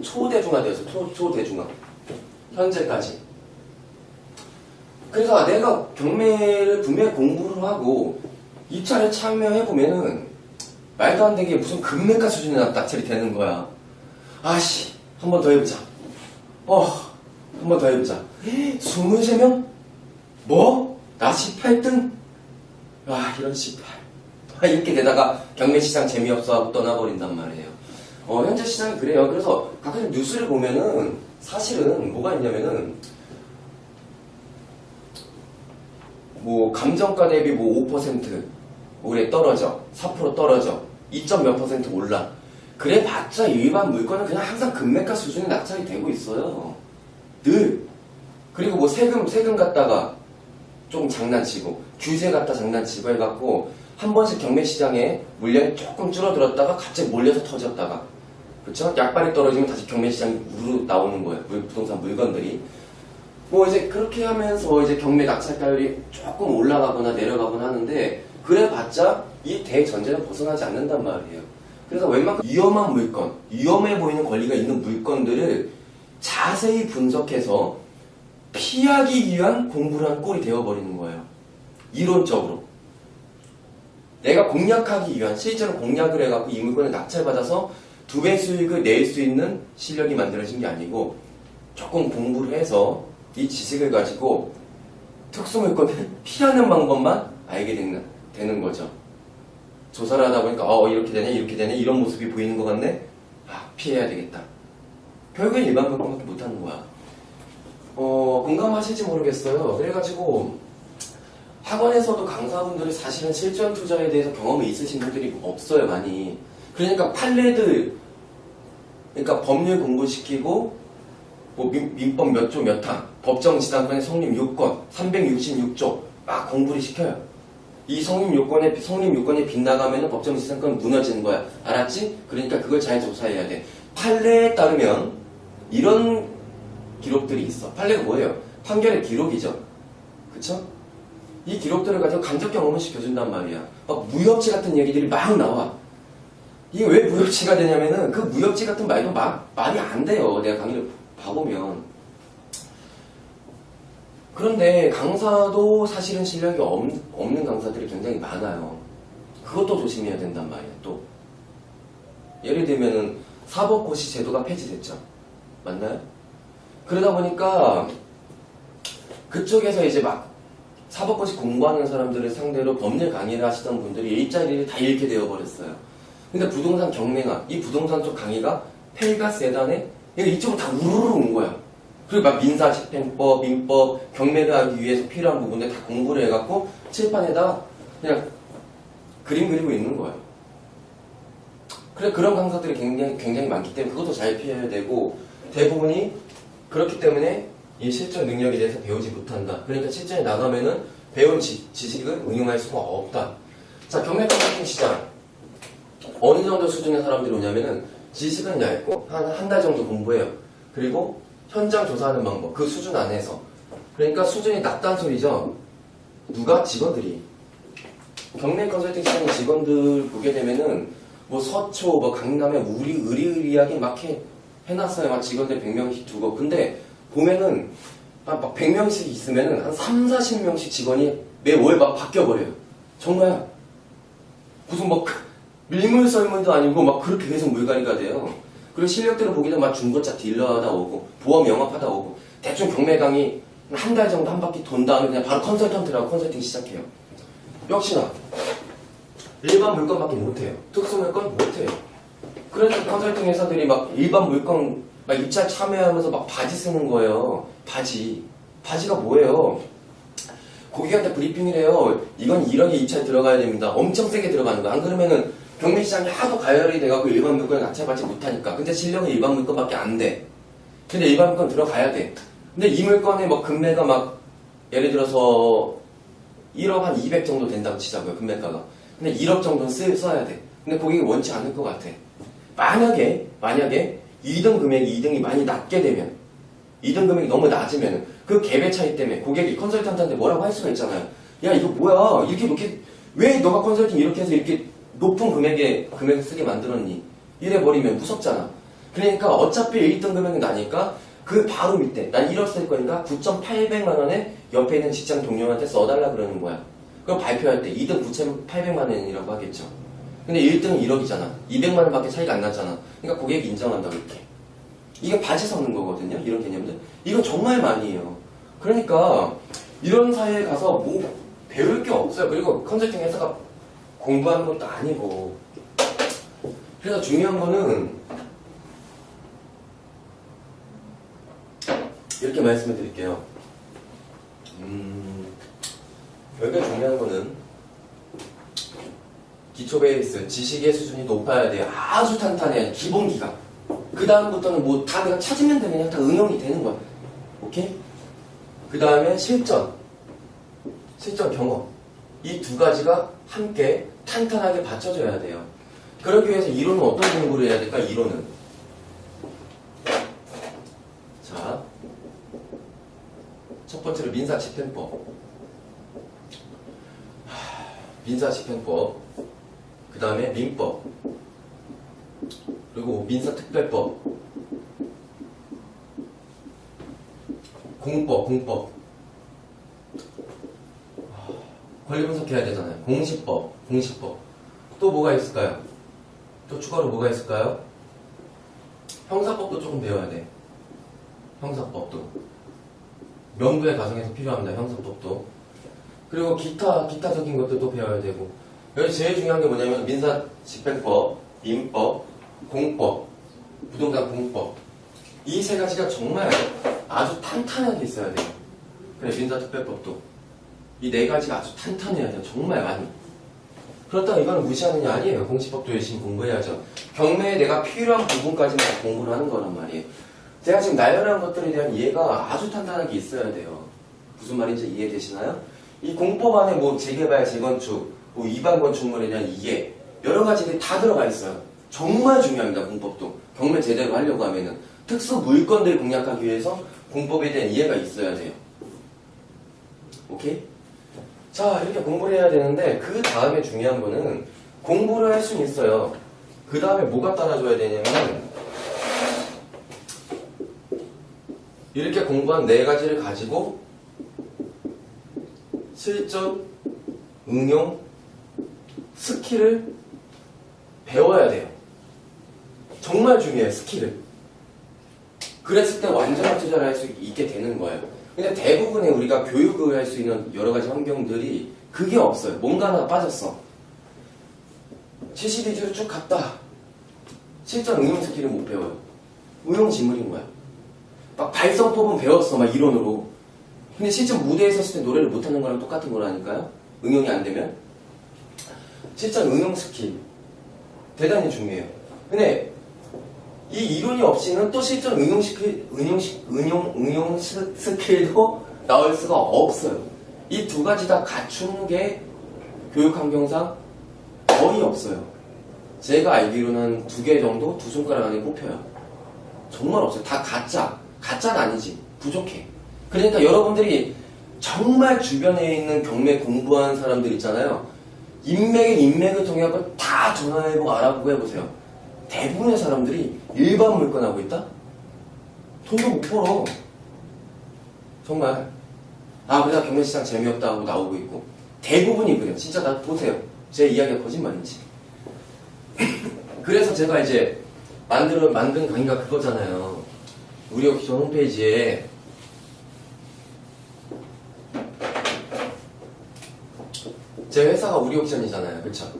초대중화되었어요. 초대중화. 현재까지. 그래서 내가 경매를 분명히 공부를 하고 입찰에 참여해보면은 말도 안 되게 무슨 금매가 수준의 낙찰이 되는 거야. 아씨, 한 번 더 해보자. 한 번 더 해보자. 23명? 뭐? 나 18등? 와, 이런 18. 이렇게 되다가 경매시장 재미없어 하고 떠나버린단 말이에요. 현재 시장이 그래요. 그래서 가끔 뉴스를 보면은 사실은 뭐가 있냐면은 뭐 감정가 대비 뭐 5% 올해 떨어져, 4% 떨어져, 2점 몇 % 올라. 그래 봤자 일반 물건은 그냥 항상 금매가 수준의 낙찰이 되고 있어요. 늘. 그리고 뭐 세금 갖다가 좀 장난치고 규제 갖다 장난치고 해갖고 한 번씩 경매 시장에 물량이 조금 줄어들었다가 갑자기 몰려서 터졌다가, 그쵸? 약발이 떨어지면 다시 경매 시장이 우르르 나오는 거예요. 부동산 물건들이. 뭐 이제 그렇게 하면서 이제 경매 낙찰가율이 조금 올라가거나 내려가거나 하는데, 그래 봤자 이 대전제는 벗어나지 않는단 말이에요. 그래서 웬만큼 위험한 물건, 위험해 보이는 권리가 있는 물건들을 자세히 분석해서 피하기 위한 공부를 한 꼴이 되어버리는 거예요. 이론적으로. 내가 공략하기 위한, 실제로 공략을 해갖고 이 물건을 낙찰받아서 2배 수익을 낼 수 있는 실력이 만들어진 게 아니고 조금 공부를 해서 이 지식을 가지고 특수 물건을 피하는 방법만 알게 되는 거죠. 조사를 하다 보니까 이렇게 되네 이렇게 되네 이런 모습이 보이는 것 같네. 피해야 되겠다. 결국엔 일반 물건밖에 못하는 거야. 공감하실지 모르겠어요. 그래가지고 학원에서도 강사분들이 사실은 실전 투자에 대해서 경험이 있으신 분들이 없어요, 많이. 그러니까 판례들, 그러니까 법률 공부시키고 뭐 민법 몇 조 몇 항, 법정지상권의 성립 요건 366조 막 공부를 시켜요. 이 성립 요건에 빗나가면 법정지상권 무너지는 거야. 알았지? 그러니까 그걸 잘 조사해야 돼. 판례에 따르면 이런 기록들이 있어. 판례가 뭐예요? 판결의 기록이죠. 그쵸? 이 기록들을 가지고 간접 경험을 시켜준단 말이야. 막 무협지 같은 얘기들이 막 나와. 이게 왜 무협지가 되냐면은 그 무협지 같은 말도 말이 안 돼요. 내가 강의를 봐보면. 그런데 강사도 사실은 실력이 없는 강사들이 굉장히 많아요. 그것도 조심해야 된단 말이야, 또. 예를 들면은 사법고시 제도가 폐지됐죠. 맞나요? 그러다 보니까 그쪽에서 이제 막 사법고시 공부하는 사람들을 상대로 법률 강의를 하시던 분들이 일자리를 다 잃게 되어버렸어요. 근데 부동산 경매가, 이 부동산 쪽 강의가 폐가 세단에 이쪽으로 다 우르르 온 거야. 그리고 막 민사집행법, 민법, 경매를 하기 위해서 필요한 부분들 다 공부를 해갖고 칠판에다 그냥 그림 그리고 있는 거예요. 그래, 그런 강사들이 굉장히 많기 때문에 그것도 잘 피해야 되고, 대부분이 그렇기 때문에 이 실전 능력에 대해서 배우지 못한다. 그러니까 실전에 나가면은 배운 지식을 응용할 수가 없다. 자, 경매 컨설팅 시장. 어느 정도 수준의 사람들이 오냐면은 지식은 얇고 한 달 정도 공부해요. 그리고 현장 조사하는 방법, 그 수준 안에서. 그러니까 수준이 낮다는 소리죠. 누가? 직원들이. 경매 컨설팅 시장 직원들 보게 되면은 뭐 서초, 뭐 강남에 의리의리하게 막 해놨어요. 막 직원들 100명씩 두고. 근데 보면은 막 100명씩 있으면은 한 3, 40명씩 직원이 매월 막 바뀌어버려요. 정말 무슨 막 밀물썰물도 아니고 막 그렇게 계속 물갈이가 돼요. 그리고 실력들을 보게 되면 막 중고차 딜러 하다 오고 보험 영업하다 오고 대충 경매 강의 한 달 정도 한 바퀴 돈 다음에 그냥 바로 컨설턴트라고 컨설팅 시작해요. 역시나 일반 물건밖에 못해요. 특수 물건 못해요. 그래서 컨설팅 회사들이 막 일반 물건 막 입찰 참여하면서 막 바지 쓰는 거예요. 바지가 뭐예요? 고객한테 브리핑을 해요. 이건 1억에 입찰 들어가야 됩니다. 엄청 세게 들어가는 거야. 안 그러면은 경매 시장이 하도 가열이 돼갖고 일반 물건을 낙찰받지 못하니까. 근데 실력은 일반 물건밖에 안 돼. 근데 일반 물건 들어가야 돼. 근데 이 물건의 뭐 금매가 막 예를 들어서 1억 한 200 정도 된다고 치자고요. 금매가가. 근데 1억 정도는 써야 돼. 근데 고객이 원치 않을 것 같아. 만약에 2등 금액이 2등이 많이 낮게 되면 2등 금액이 너무 낮으면 그 갭의 차이 때문에 고객이 컨설턴트한테 뭐라고 할 수가 있잖아요. 야 이거 뭐야 이렇게 높게 왜 너가 컨설팅 이렇게 해서 이렇게 높은 금액을 쓰게 만들었니? 이래버리면 무섭잖아. 그러니까 어차피 1등 금액은 나니까 그 바로 밑에 난 1억 쓸 거니까 9,800만 원에 옆에 있는 직장 동료한테 써달라 그러는 거야. 그럼 발표할 때 2등 9,800만 원이라고 하겠죠. 근데 1등은 1억이잖아. 200만 원밖에 차이가 안 나잖아. 그러니까 고객이 인정한다고 이렇게. 이게 바지 섞는 거거든요. 이런 개념들. 이건 정말 많이 해요. 그러니까 이런 사회에 가서 뭐 배울 게 없어요. 그리고 컨설팅 회사가 공부하는 것도 아니고. 그래서 중요한 거는 이렇게 말씀을 드릴게요. 여기가 중요한 거는 기초 베이스, 지식의 수준이 높아야 돼요. 아주 탄탄해야 돼. 기본기가. 그 다음부터는 뭐 다 내가 찾으면 되면 그냥 다 응용이 되는 거야. 오케이? 그 다음에 실전 경험. 이 두 가지가 함께 탄탄하게 받쳐줘야 돼요. 그러기 위해서 이론은 어떤 공부를 해야 될까? 이론은. 자, 첫 번째로 민사집행법. 민사집행법. 그 다음에 민법. 그리고 민사특별법. 공법. 권리 분석해야 되잖아요. 공시법. 또 뭐가 있을까요? 또 추가로 뭐가 있을까요? 형사법도 조금 배워야 돼. 형사법도. 명부의 가정에서 필요합니다. 형사법도. 그리고 기타적인 것들도 배워야 되고. 여기 제일 중요한 게 뭐냐면 민사집행법, 민법, 공법, 부동산 공법. 이 세 가지가 정말 아주 탄탄하게 있어야 돼요. 그래, 민사특별법도. 이 네 가지가 아주 탄탄해야 돼요. 정말 많이. 그렇다고 이거는 무시하는 게 아니에요. 공시법도 열심히 공부해야죠. 경매에 내가 필요한 부분까지는 공부를 하는 거란 말이에요. 제가 지금 나열한 것들에 대한 이해가 아주 탄탄하게 있어야 돼요. 무슨 말인지 이해되시나요? 이 공법 안에 뭐 재개발, 재건축, 뭐 위반 건축물에 대한 이해, 여러 가지들이 다 들어가 있어요. 정말 중요합니다. 공법도. 경매 제대로 하려고 하면은. 특수 물건들 공략하기 위해서 공법에 대한 이해가 있어야 돼요. 오케이? 자, 이렇게 공부를 해야 되는데 그 다음에 중요한 거는 공부를 할 수는 있어요. 그 다음에 뭐가 따라줘야 되냐면 이렇게 공부한 네 가지를 가지고 실전, 응용, 스킬을 배워야 돼요. 정말 중요해요. 스킬을. 그랬을 때 완전한 투자를 할 수 있게 되는 거예요. 근데 대부분의 우리가 교육을 할 수 있는 여러 가지 환경들이 그게 없어요. 뭔가 하나 빠졌어. 72주를 쭉 갔다. 실전 응용 스킬을 못 배워요. 응용 지물인 거야. 막 발성법은 배웠어. 막 이론으로. 근데 실전 무대에 섰을 때 노래를 못하는 거랑 똑같은 거라니까요. 응용이 안 되면. 실전 응용 스킬. 대단히 중요해요. 근데 이 이론이 없이는 또 실전 응용 스킬도 나올 수가 없어요. 이 두 가지 다 갖추는 게 교육 환경상 거의 없어요. 제가 알기로는 2개 정도, 2손가락 안에 꼽혀요. 정말 없어요. 다 가짜. 가짜는 아니지. 부족해. 그러니까 여러분들이 정말 주변에 있는 경매 공부하는 사람들 있잖아요. 인맥을 통해 다 전화해보고 알아보고 해보세요. 대부분의 사람들이 일반 물건 하고 있다? 돈도 못 벌어. 정말. 아, 그래서 경매시장 재미없다 하고 나오고 있고. 대부분이 그래요. 진짜 다 보세요. 제 이야기가 거짓말인지. 그래서 제가 이제 만든 강의가 그거잖아요. 우리 옥션 홈페이지에 제 회사가 우리 옥션이잖아요. 그쵸?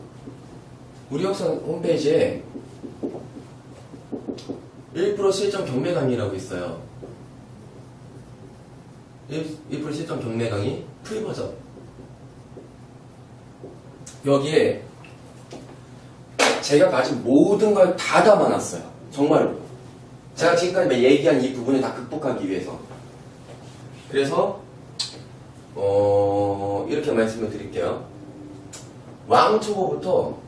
우리 학생 홈페이지에 1% 실전 경매 강의라고 있어요. 1% 실전 경매 강의 프리 버전. 여기에 제가 가진 모든 걸 다 담아놨어요. 정말로. 제가 지금까지 얘기한 이 부분을 다 극복하기 위해서. 그래서 이렇게 말씀을 드릴게요. 왕초보부터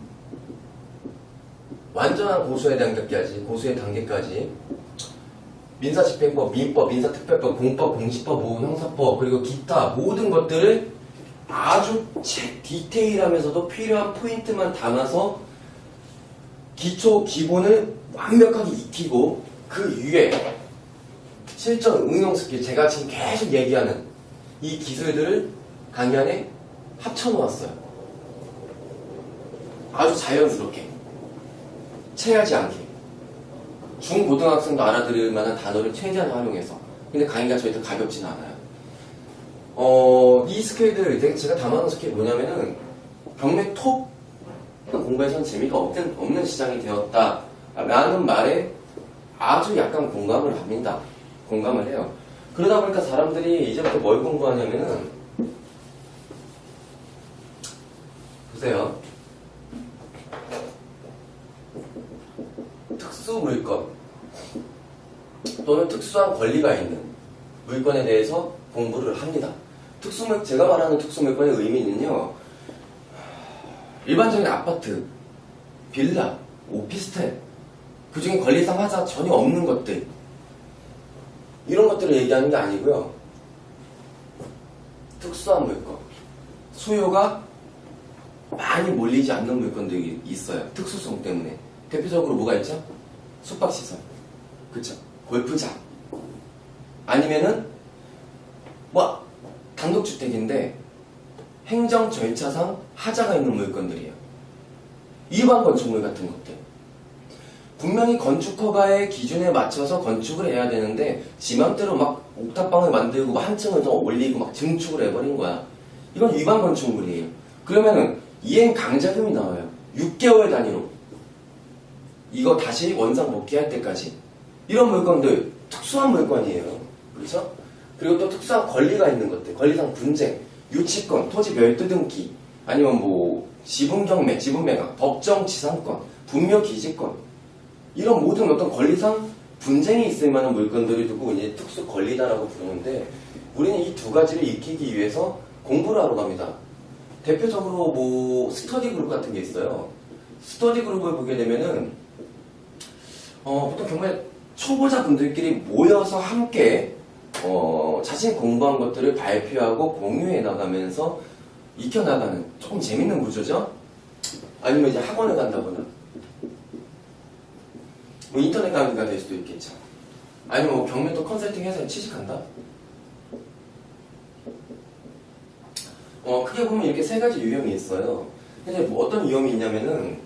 완전한 고수의 단계까지 민사집행법, 민법, 민사특별법, 공법, 공시법, 형사법, 그리고 기타 모든 것들을 아주 디테일하면서도 필요한 포인트만 담아서 기초, 기본을 완벽하게 익히고 그 위에 실전 응용 스킬, 제가 지금 계속 얘기하는 이 기술들을 강의 안에 합쳐놓았어요. 아주 자연스럽게. 체하지 않게. 중고등학생도 알아들을 만한 단어를 최대한 활용해서. 근데 강의가 저희도 가볍진 않아요. 이 스킬들, 제가 담아놓은 스킬이 뭐냐면은, 경매 톱 공부에서는 재미가 없는 시장이 되었다. 라는 말에 아주 약간 공감을 합니다. 공감을 해요. 그러다 보니까 사람들이 이제부터 뭘 공부하냐면은, 보세요. 특수 물건 또는 특수한 권리가 있는 물건에 대해서 공부를 합니다. 제가 말하는 특수물건의 의미는요, 일반적인 아파트, 빌라, 오피스텔, 그 중에 권리상 하자가 전혀 없는 것들, 이런 것들을 얘기하는 게 아니고요. 특수한 물건, 수요가 많이 몰리지 않는 물건들이 있어요. 특수성 때문에. 대표적으로 뭐가 있죠? 숙박시설, 그쵸? 골프장, 아니면은 단독주택인데 행정 절차상 하자가 있는 물건들이에요. 일반 건축물 같은 것들. 분명히 건축허가의 기준에 맞춰서 건축을 해야 되는데 지 맘대로 막 옥탑방을 만들고 한 층을 더 올리고 막 증축을 해버린 거야. 이건 위반 건축물이에요. 그러면은 이행 강제금이 나와요. 6개월 단위로. 이거 다시 원상 복귀할 때까지. 이런 물건들 특수한 물건이에요. 그렇죠? 그리고 또 특수한 권리가 있는 것들, 권리상 분쟁, 유치권, 토지 별도등기, 아니면 지분경매, 지분매각, 법정지상권, 분묘기지권, 이런 모든 어떤 권리상 분쟁이 있을 만한 물건들을 두고 이제 특수 권리다라고 부르는데, 우리는 이 두 가지를 익히기 위해서 공부를 하러 갑니다. 대표적으로 스터디 그룹 같은 게 있어요. 스터디 그룹을 보게 되면은 보통 경매 초보자 분들끼리 모여서 함께 자신이 공부한 것들을 발표하고 공유해 나가면서 익혀나가는 조금 재밌는 구조죠. 아니면 이제 학원을 간다거나 인터넷 강의가 될 수도 있겠죠. 아니면 경매도 컨설팅 회사에 취직한다. 크게 보면 이렇게 세 가지 유형이 있어요. 근데 어떤 위험이 있냐면은,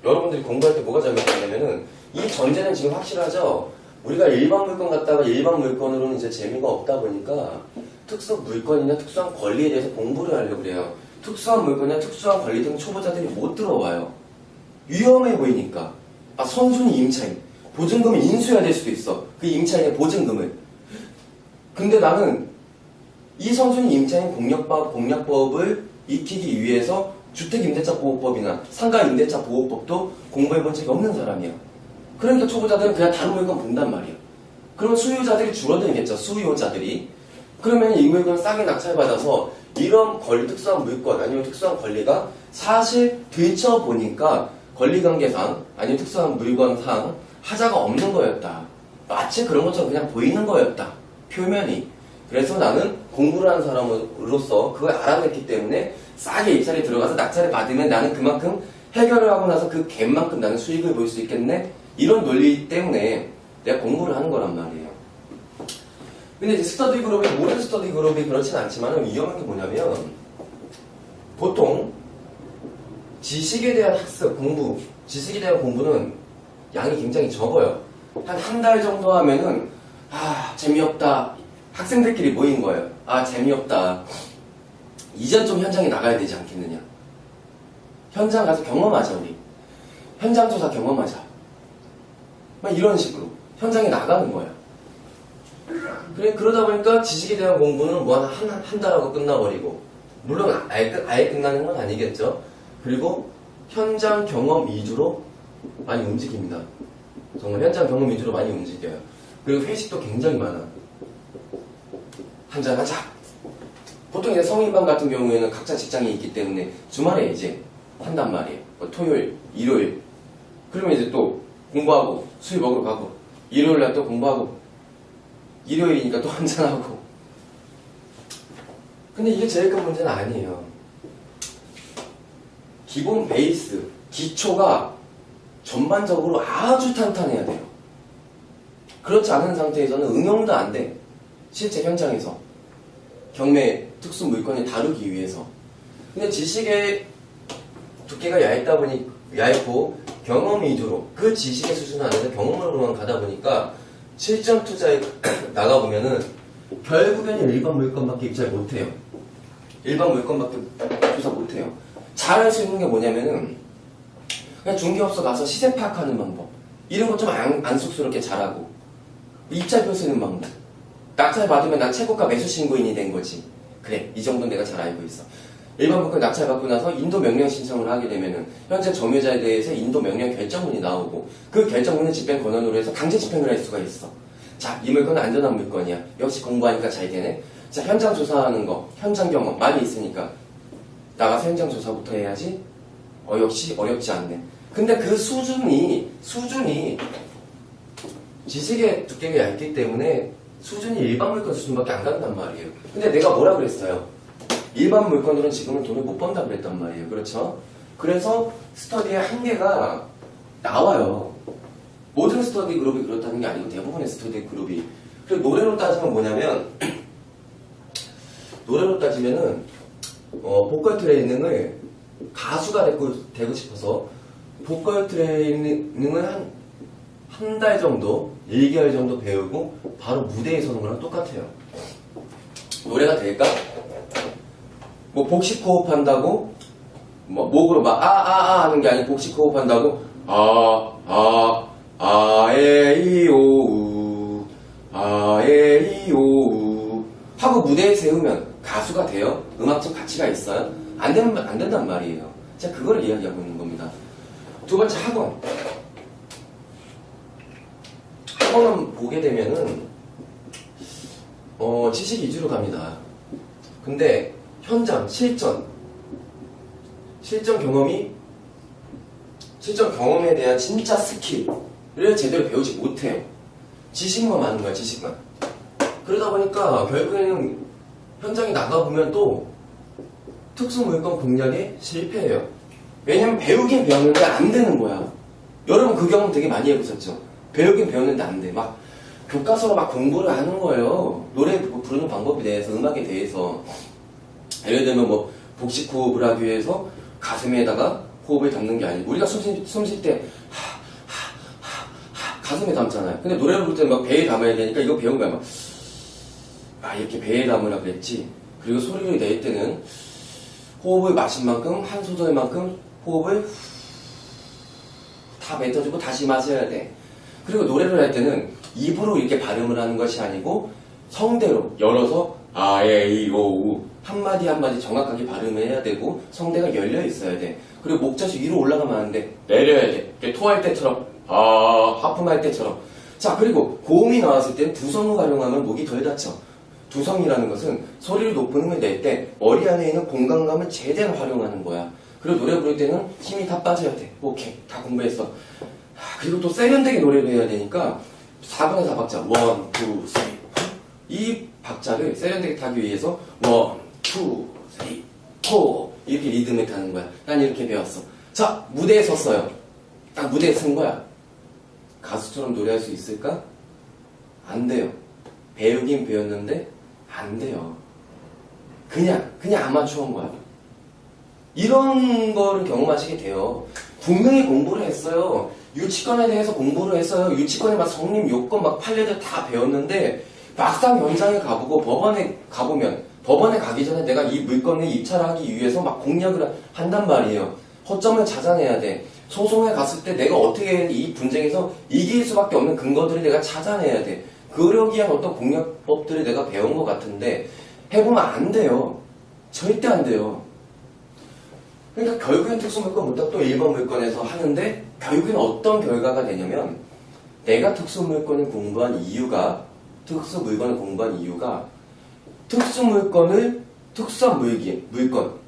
여러분들이 공부할 때 뭐가 잘못되냐면은, 이 전제는 지금 확실하죠? 우리가 일반 물건 갖다가 일반 물건으로는 이제 재미가 없다 보니까 특수 물건이나 특수한 권리에 대해서 공부를 하려고 그래요. 특수한 물건이나 특수한 권리 등 초보자들이 못 들어와요. 위험해 보이니까. 선순위 임차인. 보증금을 인수해야 될 수도 있어. 그 임차인의 보증금을. 근데 나는 이 선순위 임차인 공략법을 익히기 위해서 주택임대차보호법이나 상가임대차보호법도 공부해본 적이 없는 사람이야. 그러니까 초보자들은 그냥 다른 물건 본단 말이야. 그러면 수요자들이 줄어들겠죠. 수요자들이. 그러면 이 물건을 싸게 낙찰받아서 이런 특수한 물건 아니면 특수한 권리가 사실 들춰보니까 권리관계상 아니면 특수한 물건상 하자가 없는 거였다. 마치 그런 것처럼 그냥 보이는 거였다. 표면이. 그래서 나는 공부를 하는 사람으로서 그걸 알아냈기 때문에 싸게 입찰에 들어가서 낙찰을 받으면 나는 그만큼 해결을 하고 나서 그 갭만큼 나는 수익을 볼 수 있겠네? 이런 논리 때문에 내가 공부를 하는 거란 말이에요. 근데 이제 스터디 그룹이, 모든 스터디 그룹이 그렇진 않지만 위험한 게 뭐냐면, 보통 지식에 대한 학습, 지식에 대한 공부는 양이 굉장히 적어요. 한 달 정도 하면은, 재미없다. 학생들끼리 모인 거예요. 재미없다. 이젠 좀 현장에 나가야 되지 않겠느냐. 현장 가서 경험하자, 우리. 현장 조사 경험하자. 막 이런 식으로 현장에 나가는 거야. 그래, 그러다 보니까 지식에 대한 공부는 뭐 한 달하고 끝나버리고, 물론 아예 끝나는 건 아니겠죠. 그리고 현장 경험 위주로 많이 움직입니다. 정말 현장 경험 위주로 많이 움직여요. 그리고 회식도 굉장히 많아. 한잔하자. 보통 이제 성인반 같은 경우에는 각자 직장이 있기 때문에 주말에 이제 한단 말이에요. 뭐 토요일, 일요일. 그러면 이제 또 공부하고 술 먹으러 가고, 일요일날 또 공부하고, 일요일이니까 또 한잔하고. 근데 이게 제일 큰 문제는 아니에요. 기본 베이스, 기초가 전반적으로 아주 탄탄해야 돼요. 그렇지 않은 상태에서는 응용도 안 돼. 실제 현장에서. 경매 특수 물건을 다루기 위해서. 근데 지식의 두께가 얇고 경험 위주로 그 지식의 수준 안에서 경험으로만 가다 보니까 실전 투자에 나가보면은 결국에는 일반 물건밖에 입찰 못해요. 일반 물건밖에 조사 못해요. 잘할 수 있는 게 뭐냐면은 그냥 중개업소 가서 시세 파악하는 방법, 이런 거 좀 안 쑥스럽게 잘하고, 입찰표 쓰는 방법, 낙찰 받으면 난 최고가 매수 신고인이 된 거지. 그래, 이 정도는 내가 잘 알고 있어. 일반 물건 낙찰 받고 나서 인도 명령 신청을 하게 되면은 현재 점유자에 대해서 인도 명령 결정문이 나오고, 그 결정문을 집행 권한으로 해서 강제 집행을 할 수가 있어. 자, 이 물건은 안전한 물건이야. 역시 공부하니까 잘 되네. 자, 현장 조사하는 거, 현장 경험 많이 있으니까 나가서 현장 조사부터 해야지. 역시 어렵지 않네. 근데 그 수준이 지식의 두께가 얇기 때문에 수준이 일반 물건 수준밖에 안 간단 말이에요. 근데 내가 뭐라 그랬어요? 일반 물건으로는 지금은 돈을 못 번다 그랬단 말이에요. 그렇죠? 그래서 스터디의 한계가 나와요. 모든 스터디 그룹이 그렇다는 게 아니고 대부분의 스터디 그룹이. 그리고 노래로 따지면 뭐냐면 노래로 따지면은 보컬 트레이닝을 가수가 되고 싶어서 보컬 트레이닝을 한 달 정도, 1개월 정도 배우고 바로 무대에 서는 거랑 똑같아요. 노래가 될까? 뭐 복식 호흡 한다고 뭐 목으로 막 하는 게 아니고 복식 호흡 한다고 아에이오우 아에이오우 하고 무대에 세우면 가수가 돼요? 음악적 가치가 있어요? 안 된단 말이에요. 제가 그걸 이야기하고 있는 겁니다. 두 번째, 학원을 보게 되면은 지식 위주로 갑니다. 근데 현장, 실전 경험에 대한 진짜 스킬을 제대로 배우지 못해요. 지식만 많은 거야, 지식만. 그러다 보니까 결국에는 현장에 나가보면 또 특수 물건 공략에 실패해요. 왜냐면 배우긴 배웠는데 안 되는 거야. 여러분 그 경험 되게 많이 해보셨죠? 배우긴 배웠는데 안 돼. 막 교과서로 막 공부를 하는 거예요. 노래 부르는 방법에 대해서, 음악에 대해서. 예를 들면 뭐 복식 호흡을 하기 위해서 가슴에다가 호흡을 담는 게 아니고, 우리가 숨 쉴 때 가슴에 담잖아요. 근데 노래를 부를 때는 막 배에 담아야 되니까 이거 배운 거야. 막 이렇게 배에 담으라 그랬지. 그리고 소리를 낼 때는 호흡을 마신 만큼, 한 소절만큼 호흡을 다 뱉어주고 다시 마셔야 돼. 그리고 노래를 할 때는 입으로 이렇게 발음을 하는 것이 아니고 성대로 열어서 아에이오우 한마디 한마디 정확하게 발음을 해야 되고, 성대가 열려 있어야 돼. 그리고 목젖이 위로 올라가면 안 돼. 내려야 돼. 토할 때처럼, 하품할 때처럼. 자, 그리고 고음이 나왔을 땐 두성을 활용하면 목이 덜 다쳐. 두성이라는 것은 소리를 높은 음을 낼 때 머리 안에 있는 공간감을 제대로 활용하는 거야. 그리고 노래 부를 때는 힘이 다 빠져야 돼. 오케이, 다 공부했어. 그리고 또 세련되게 노래를 해야 되니까 4분의 4박자 1, 2, 3 이 박자를 세련되게 타기 위해서 1, 2, 3, 4 이렇게 리듬을 타는 거야. 난 이렇게 배웠어. 자, 무대에 섰어요. 딱 무대에 선 거야. 가수처럼 노래할 수 있을까? 안 돼요. 배우긴 배웠는데 안 돼요. 그냥 아마추어인 거야. 이런 거를 경험하시게 돼요. 분명히 공부를 했어요. 유치권에 대해서 공부를 했어요. 유치권에 막 성립 요건 막 판례들 다 배웠는데 막상 현장에 가보고 법원에 가보면, 법원에 가기 전에 내가 이 물건을 입찰하기 위해서 막 공략을 한단 말이에요. 허점을 찾아내야 돼. 소송에 갔을 때 내가 어떻게 이 분쟁에서 이길 수밖에 없는 근거들을 내가 찾아내야 돼. 그러기 위한 어떤 공략법들을 내가 배운 것 같은데 해보면 안 돼요. 절대 안 돼요. 그러니까 결국엔 특수물건 묻다 또 1번 물건에서 하는데 결국엔 어떤 결과가 되냐면 내가 특수물건을 공부한 이유가 특수한 물건을 특수한 물건